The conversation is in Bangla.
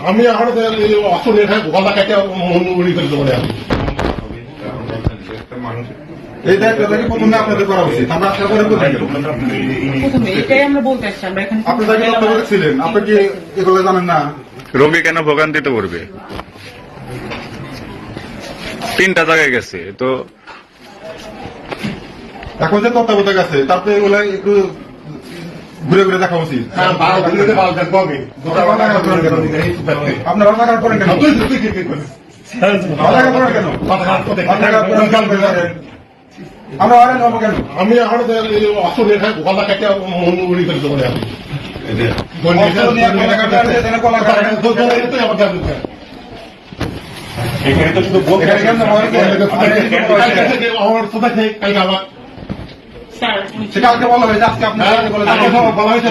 আমি আমার অসুখ গলা কাটে উড়ি করে দেবো এই দায়িত্বটা কি প্রথমে আপনাদের করা উচিত? আমরা আসার পরে কোথায় গেল? প্রথমে এটাই আমরা বলতে আসছি, আমরা এখানে আপনি তাকে তত্ত্বাবধায়ক ছিলেন, আপনি কি এগুলো জানেন না? রোগী কেন ভোগান্তিতে পড়বে? 3টা জায়গায় গেছে তো এখন যে তত্ত্বাবধায়ক আছে তারপরে এগুলো একটু ঘুরে ঘুরে দেখা উচিত। আপনারা রান্নাঘাট করেন কেন? রান্নাঘাট করেন কেন? আমরা আরে নেবো কেন? আমি আমার অসুখ গলা কাটে উড়ি করে দেবো এখানে তো শুধু কালকে আবার স্যার কালকে বলা হয়েছে, আজকে আপনার বলা হয়েছে